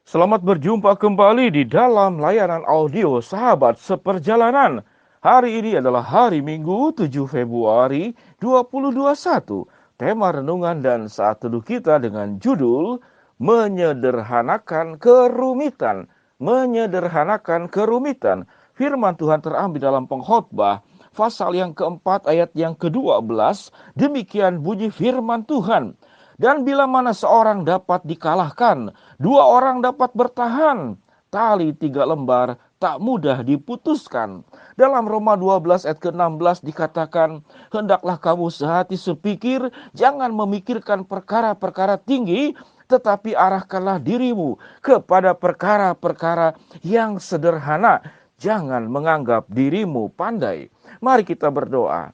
Selamat berjumpa kembali di dalam layanan audio Sahabat Seperjalanan. Hari ini adalah hari Minggu 7 Februari 2021. Tema renungan dan saat teduh kita dengan judul Menyederhanakan Kerumitan. Menyederhanakan Kerumitan. Firman Tuhan terambil dalam Pengkhotbah pasal yang keempat ayat yang ke-12. Demikian bunyi firman Tuhan. Dan bila mana seorang dapat dikalahkan, dua orang dapat bertahan. Tali 3 lembar tak mudah diputuskan. Dalam Roma 12 ayat ke-16 dikatakan, hendaklah kamu sehati sepikir, jangan memikirkan perkara-perkara tinggi, tetapi arahkanlah dirimu kepada perkara-perkara yang sederhana. Jangan menganggap dirimu pandai. Mari kita berdoa.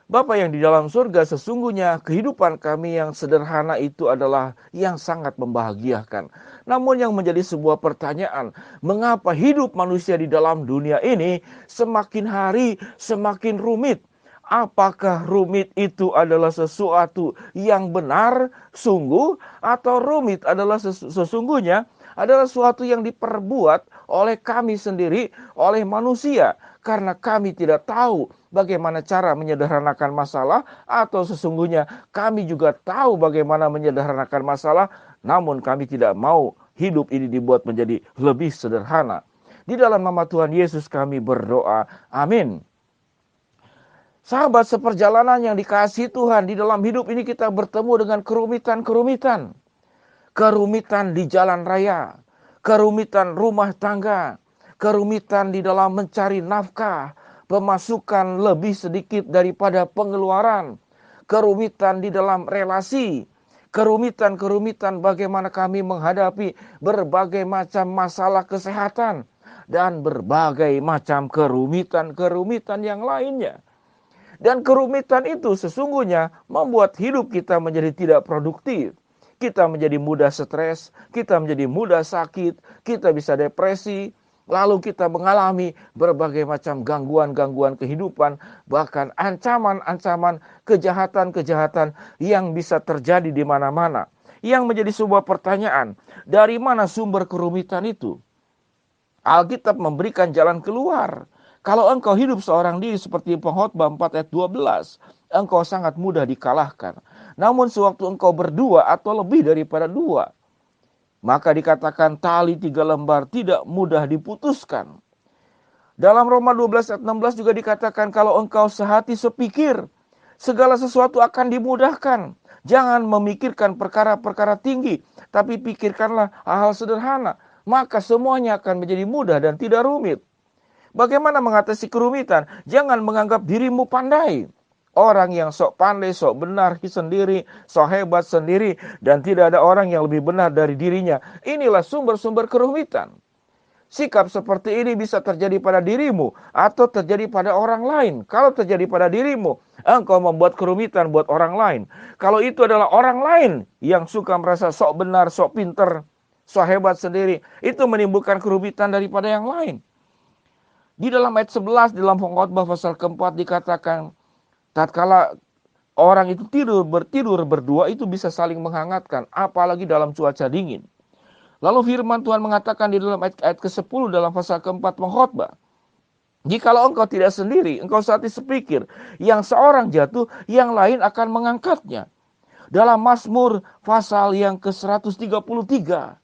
Bapa yang di dalam surga, sesungguhnya kehidupan kami yang sederhana itu adalah yang sangat membahagiakan. Namun yang menjadi sebuah pertanyaan, mengapa hidup manusia di dalam dunia ini semakin hari semakin rumit? Apakah rumit itu adalah sesuatu yang benar, sungguh, atau rumit adalah sesungguhnya adalah sesuatu yang diperbuat oleh kami sendiri, oleh manusia, karena kami tidak tahu bagaimana cara menyederhanakan masalah, atau sesungguhnya kami juga tahu bagaimana menyederhanakan masalah, namun kami tidak mau hidup ini dibuat menjadi lebih sederhana. Di dalam nama Tuhan Yesus kami berdoa. Amin. Sahabat seperjalanan yang dikasihi Tuhan, di dalam hidup ini kita bertemu dengan kerumitan-kerumitan. Kerumitan di jalan raya, kerumitan rumah tangga, kerumitan di dalam mencari nafkah, pemasukan lebih sedikit daripada pengeluaran, kerumitan di dalam relasi, kerumitan-kerumitan bagaimana kami menghadapi berbagai macam masalah kesehatan, dan berbagai macam kerumitan-kerumitan yang lainnya. Dan kerumitan itu sesungguhnya membuat hidup kita menjadi tidak produktif. Kita menjadi mudah stres, kita menjadi mudah sakit, kita bisa depresi, lalu kita mengalami berbagai macam gangguan-gangguan kehidupan, bahkan ancaman-ancaman, kejahatan-kejahatan yang bisa terjadi di mana-mana. Yang menjadi sebuah pertanyaan, dari mana sumber kerumitan itu? Alkitab memberikan jalan keluar. Kalau engkau hidup seorang diri seperti Pengkhotbah 4 ayat 12, engkau sangat mudah dikalahkan. Namun sewaktu engkau berdua atau lebih daripada dua, maka dikatakan tali 3 lembar tidak mudah diputuskan. Dalam Roma 12 ayat 16 juga dikatakan kalau engkau sehati sepikir, segala sesuatu akan dimudahkan. Jangan memikirkan perkara-perkara tinggi, tapi pikirkanlah hal-hal sederhana. Maka semuanya akan menjadi mudah dan tidak rumit. Bagaimana mengatasi kerumitan? Jangan menganggap dirimu pandai. Orang yang sok pandai, sok benar sendiri, sok hebat sendiri, dan tidak ada orang yang lebih benar dari dirinya. Inilah sumber-sumber kerumitan. Sikap seperti ini bisa terjadi pada dirimu atau terjadi pada orang lain. Kalau terjadi pada dirimu, engkau membuat kerumitan buat orang lain. Kalau itu adalah orang lain yang suka merasa sok benar, sok pinter, sok hebat sendiri, itu menimbulkan kerumitan daripada yang lain. Di dalam ayat 11 dalam Pengkhotbah pasal keempat dikatakan, tatkala orang itu bertidur berdua itu bisa saling menghangatkan, apalagi dalam cuaca dingin. Lalu firman Tuhan mengatakan di dalam ayat ke-10 dalam pasal keempat Pengkhotbah, jikalau engkau tidak sendiri, engkau sehati sepikir, yang seorang jatuh, yang lain akan mengangkatnya. Dalam Mazmur pasal yang ke-133,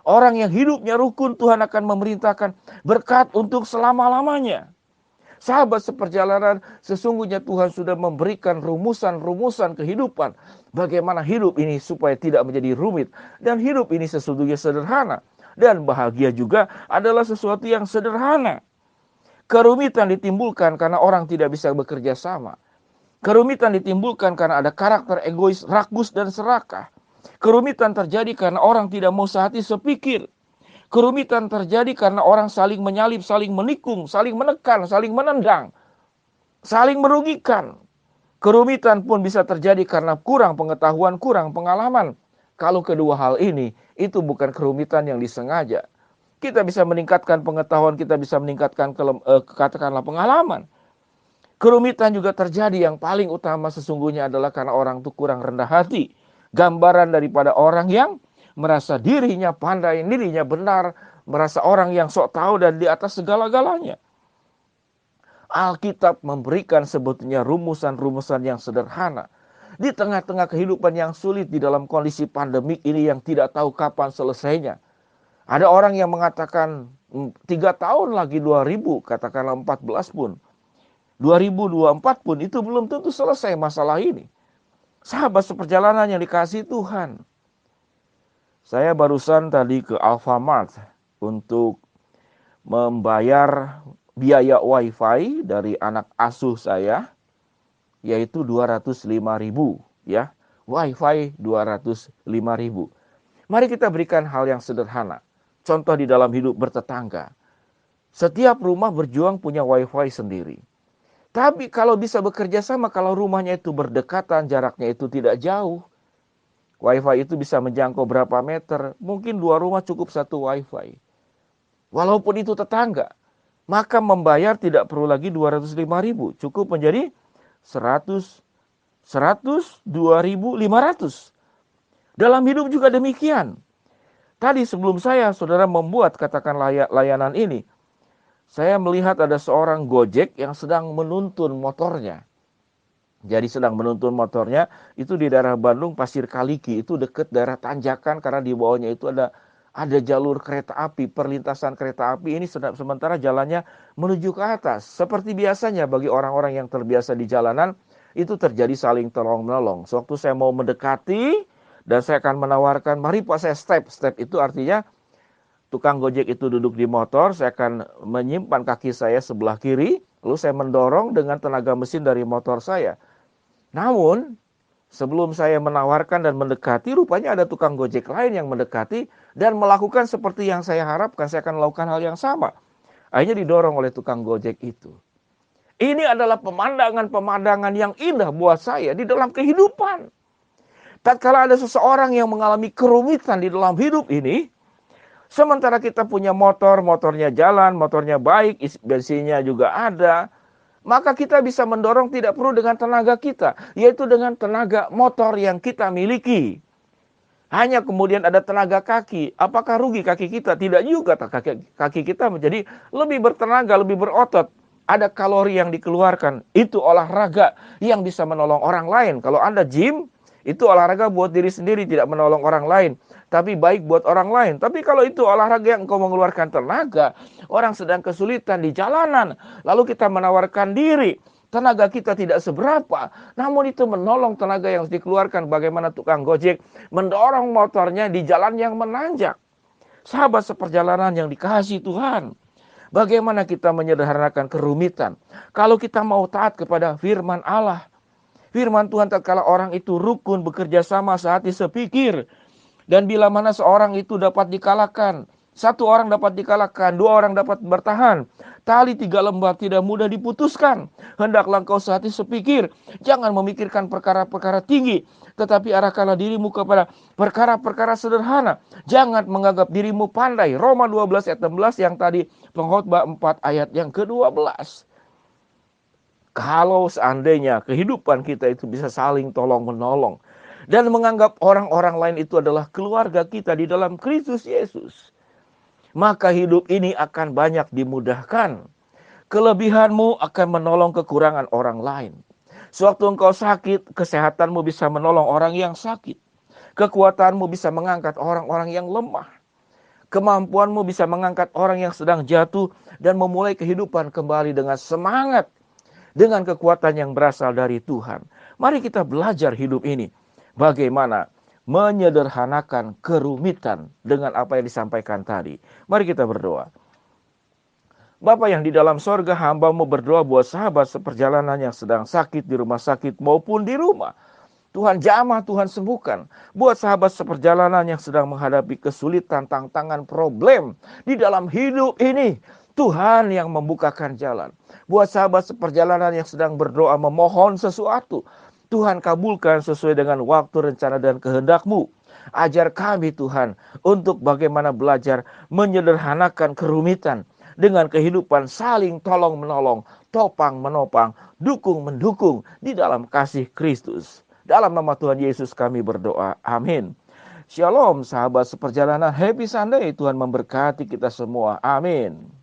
orang yang hidupnya rukun Tuhan akan memerintahkan berkat untuk selama-lamanya. Sahabat seperjalanan, sesungguhnya Tuhan sudah memberikan rumusan-rumusan kehidupan. Bagaimana hidup ini supaya tidak menjadi rumit. Dan hidup ini sesungguhnya sederhana. Dan bahagia juga adalah sesuatu yang sederhana. Kerumitan ditimbulkan karena orang tidak bisa bekerja sama. Kerumitan ditimbulkan karena ada karakter egois, rakus, dan serakah. Kerumitan terjadi karena orang tidak mau sehati sepikir. Kerumitan terjadi karena orang saling menyalip, saling menikung, saling menekan, saling menendang, saling merugikan. Kerumitan pun bisa terjadi karena kurang pengetahuan, kurang pengalaman. Kalau kedua hal ini, itu bukan kerumitan yang disengaja. Kita bisa meningkatkan pengetahuan, kita bisa meningkatkan katakanlah pengalaman. Kerumitan juga terjadi yang paling utama sesungguhnya adalah karena orang itu kurang rendah hati. Gambaran daripada orang yang merasa dirinya pandai, dirinya benar, merasa orang yang sok tahu dan di atas segala-galanya. Alkitab memberikan sebetulnya rumusan-rumusan yang sederhana. Di tengah-tengah kehidupan yang sulit di dalam kondisi pandemik ini yang tidak tahu kapan selesainya. Ada orang yang mengatakan 3 tahun lagi 2000, katakanlah 14 pun. 2024 pun itu belum tentu selesai masalah ini. Sahabat seperjalanan yang dikasihi Tuhan. Saya barusan tadi ke Alfamart untuk membayar biaya wifi dari anak asuh saya, yaitu 205.000 ya. Wifi 205.000. Mari kita berikan hal yang sederhana. Contoh di dalam hidup bertetangga. Setiap rumah berjuang punya wifi sendiri. Tapi kalau bisa bekerja sama, kalau rumahnya itu berdekatan, jaraknya itu tidak jauh, wifi itu bisa menjangkau berapa meter, mungkin 2 rumah cukup 1 wifi. Walaupun itu tetangga, maka membayar tidak perlu lagi 205.000, cukup menjadi 2.500. Dalam hidup juga demikian. Tadi sebelum saudara membuat katakan layanan ini, saya melihat ada seorang Gojek yang sedang menuntun motornya. Jadi sedang menuntun motornya itu di daerah Bandung, Pasir Kaliki, itu dekat daerah tanjakan karena di bawahnya itu ada jalur kereta api, perlintasan kereta api ini sementara jalannya menuju ke atas. Seperti biasanya bagi orang-orang yang terbiasa di jalanan, itu terjadi saling tolong-menolong. Sewaktu saya mau mendekati dan saya akan menawarkan, mari Pak saya step. Step itu artinya tukang Gojek itu duduk di motor, saya akan menyimpan kaki saya sebelah kiri, lalu saya mendorong dengan tenaga mesin dari motor saya. Namun, sebelum saya menawarkan dan mendekati, rupanya ada tukang Gojek lain yang mendekati dan melakukan seperti yang saya harapkan. Saya akan melakukan hal yang sama. Akhirnya didorong oleh tukang Gojek itu. Ini adalah pemandangan yang indah buat saya di dalam kehidupan. Tatkala ada seseorang yang mengalami kerumitan di dalam hidup ini, sementara kita punya motornya jalan, motornya baik, bensinnya juga ada, maka kita bisa mendorong tidak perlu dengan tenaga kita, yaitu dengan tenaga motor yang kita miliki. Hanya kemudian ada tenaga kaki. Apakah rugi kaki kita? Tidak juga, kaki kita menjadi lebih bertenaga, lebih berotot. Ada kalori yang dikeluarkan. Itu olahraga yang bisa menolong orang lain. Kalau Anda gym, itu olahraga buat diri sendiri, tidak menolong orang lain. Tapi baik buat orang lain. Tapi kalau itu olahraga yang engkau mengeluarkan tenaga, orang sedang kesulitan di jalanan, lalu kita menawarkan diri, tenaga kita tidak seberapa, namun itu menolong tenaga yang harus dikeluarkan. Bagaimana tukang Gojek mendorong motornya di jalan yang menanjak. Sahabat seperjalanan yang dikasihi Tuhan, bagaimana kita menyederhanakan kerumitan? Kalau kita mau taat kepada firman Allah, firman Tuhan tatkala orang itu rukun, bekerja sama, sehati sepikir, dan bila mana seorang itu dapat dikalahkan, 1 orang dapat dikalahkan, 2 orang dapat bertahan, tali 3 lembar tidak mudah diputuskan. Hendaklah engkau sehati sepikir, jangan memikirkan perkara-perkara tinggi, tetapi arahkanlah dirimu kepada perkara-perkara sederhana. Jangan menganggap dirimu pandai. Roma 12 ayat 16 yang tadi, Pengkhotbah 4 ayat yang ke-12. Kalau seandainya kehidupan kita itu bisa saling tolong-menolong dan menganggap orang-orang lain itu adalah keluarga kita di dalam Kristus Yesus, maka hidup ini akan banyak dimudahkan. Kelebihanmu akan menolong kekurangan orang lain. Sewaktu engkau sakit, kesehatanmu bisa menolong orang yang sakit. Kekuatanmu bisa mengangkat orang-orang yang lemah. Kemampuanmu bisa mengangkat orang yang sedang jatuh dan memulai kehidupan kembali dengan semangat, dengan kekuatan yang berasal dari Tuhan. Mari kita belajar hidup ini. Bagaimana menyederhanakan kerumitan dengan apa yang disampaikan tadi. Mari kita berdoa. Bapa yang di dalam sorga, hamba-Mu berdoa buat sahabat seperjalanan yang sedang sakit di rumah sakit maupun di rumah. Tuhan jamah, Tuhan sembuhkan. Buat sahabat seperjalanan yang sedang menghadapi kesulitan, tantangan, problem di dalam hidup ini, Tuhan yang membukakan jalan. Buat sahabat seperjalanan yang sedang berdoa memohon sesuatu, Tuhan kabulkan sesuai dengan waktu, rencana, dan kehendak-Mu. Ajar kami Tuhan untuk bagaimana belajar menyederhanakan kerumitan dengan kehidupan saling tolong-menolong, topang-menopang, dukung-mendukung di dalam kasih Kristus. Dalam nama Tuhan Yesus kami berdoa. Amin. Shalom sahabat seperjalanan, happy Sunday, Tuhan memberkati kita semua, amin.